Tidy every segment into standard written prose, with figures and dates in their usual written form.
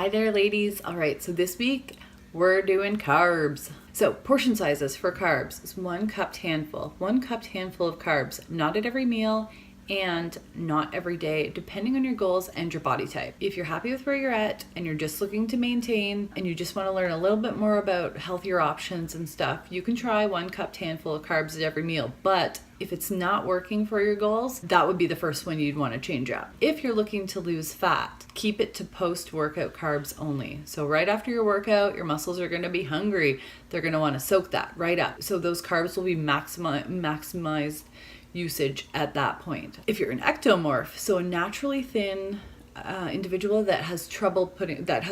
Hi there, ladies. All right, so this week we're doing carbs. So portion sizes for carbs is 1 cupped handful. 1 cupped handful of carbs, not at every meal and not every day, depending on your goals and your body type. If you're happy with where you're at and you're just looking to maintain and you just want to learn a little bit more about healthier options and stuff, you can try 1 cupped handful of carbs at every meal. But if it's not working for your goals, that would be the first one you'd want to change up. If you're looking to lose fat, keep it to post-workout carbs only. So right after your workout, your muscles are going to be hungry. They're going to want to soak that right up. So those carbs will be maximized usage at that point. If you're an ectomorph, so a naturally thin individual that has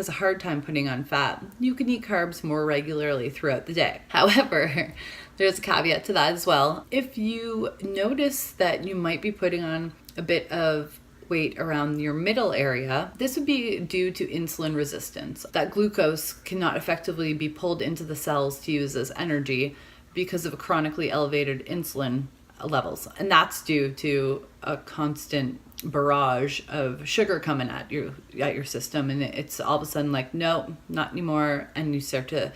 a hard time putting on fat, you can eat carbs more regularly throughout the day. However, there's a caveat to that as well. If you notice that you might be putting on a bit of weight around your middle area, this would be due to insulin resistance. That glucose cannot effectively be pulled into the cells to use as energy because of a chronically elevated insulin levels, and that's due to a constant barrage of sugar coming at your system, and it's all of a sudden like, no, not anymore, and you start to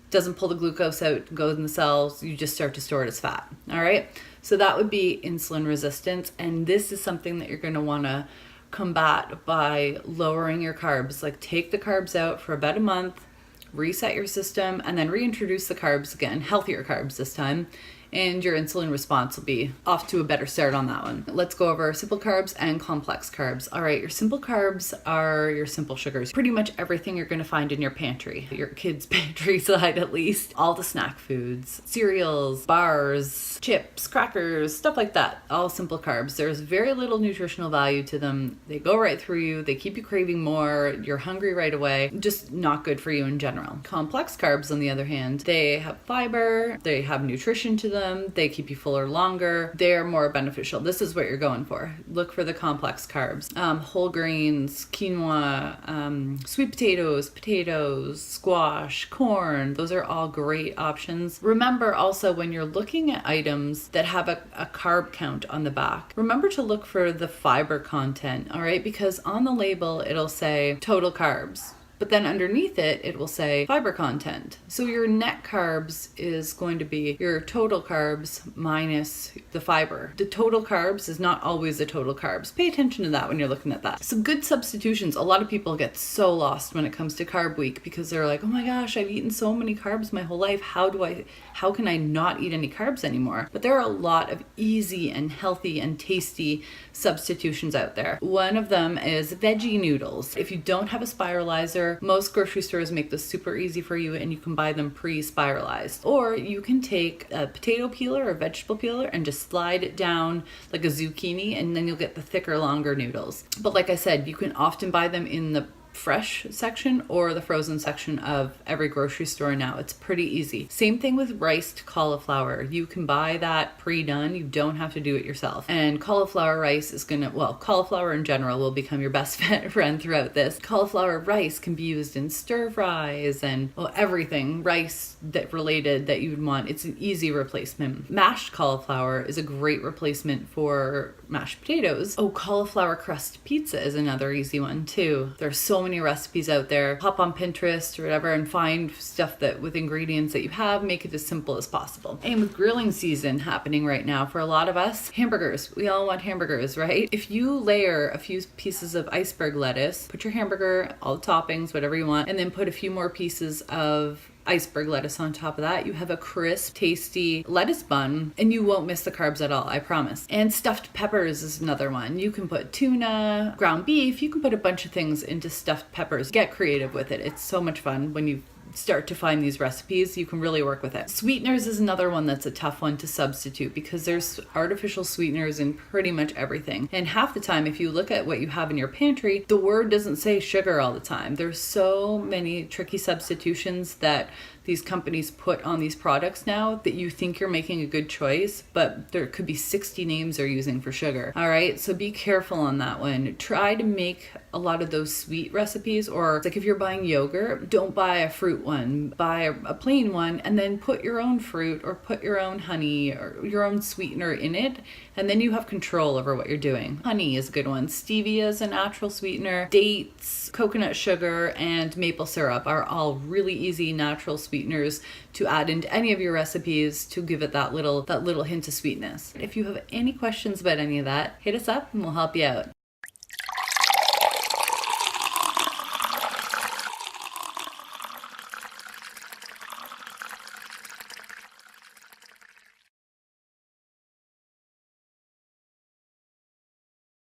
doesn't pull the glucose out, goes in the cells, you just start to store it as fat. All right, so that would be insulin resistance, and this is something that you're going to want to combat by lowering your carbs. Like, take the carbs out for about a month, reset your system, and then reintroduce the carbs again, healthier carbs this time, and your insulin response will be off to a better start on that one. Let's go over simple carbs and complex carbs. All right, your simple carbs are your simple sugars. Pretty much everything you're going to find in your pantry, your kids' pantry side at least. All the snack foods, cereals, bars, chips, crackers, stuff like that. All simple carbs. There's very little nutritional value to them. They go right through you. They keep you craving more. You're hungry right away. Just not good for you in general. Complex carbs, on the other hand, they have fiber. They have nutrition to them. They keep you fuller longer. They're more beneficial. This is what you're going for. Look for the complex carbs. Whole grains, quinoa, sweet potatoes, squash, corn. Those are all great options. Remember also, when you're looking at items that have a carb count on the back, remember to look for the fiber content, all right? Because on the label, it'll say total carbs, but then underneath it, it will say fiber content. So your net carbs is going to be your total carbs minus the fiber. The total carbs is not always the total carbs. Pay attention to that when you're looking at that. Some good substitutions. A lot of people get so lost when it comes to carb week because they're like, oh my gosh, I've eaten so many carbs my whole life. How can I not eat any carbs anymore? But there are a lot of easy and healthy and tasty substitutions out there. One of them is veggie noodles. If you don't have a spiralizer, most grocery stores make this super easy for you, and you can buy them pre-spiralized. Or you can take a potato peeler or vegetable peeler and just slide it down like a zucchini, and then you'll get the thicker, longer noodles. But like I said, you can often buy them in the fresh section or the frozen section of every grocery store now. It's pretty easy. Same thing with riced cauliflower. You can buy that pre-done. You don't have to do it yourself. And cauliflower rice is cauliflower in general will become your best friend throughout this. Cauliflower rice can be used in stir fries and everything rice that you would want. It's an easy replacement. Mashed cauliflower is a great replacement for mashed potatoes. Cauliflower crust pizza is another easy one too. There's so many recipes out there. Hop on Pinterest or whatever and find stuff that with ingredients that you have, make it as simple as possible. And with grilling season happening right now for a lot of us, hamburgers. We all want hamburgers, right? If you layer a few pieces of iceberg lettuce, put your hamburger, all the toppings, whatever you want, and then put a few more pieces of iceberg lettuce on top of that, you have a crisp, tasty lettuce bun, and you won't miss the carbs at all, I promise. And stuffed peppers is another one. You can put tuna, ground beef, you can put a bunch of things into stuffed peppers. Get creative with it. It's so much fun when you start to find these recipes. You can really work with it. Sweeteners is another one that's a tough one to substitute because there's artificial sweeteners in pretty much everything. And half the time, if you look at what you have in your pantry, the word doesn't say sugar all the time. There's so many tricky substitutions that these companies put on these products now that you think you're making a good choice, but there could be 60 names they're using for sugar. All right, so be careful on that one. Try to make a lot of those sweet recipes, or like if you're buying yogurt, don't buy a fruit one, buy a plain one, and then put your own fruit or put your own honey or your own sweetener in it, and then you have control over what you're doing. Honey is a good one. Stevia is a natural sweetener. Dates, coconut sugar, and maple syrup are all really easy natural sweeteners to add into any of your recipes to give it that little hint of sweetness. If you have any questions about any of that, hit us up and we'll help you out.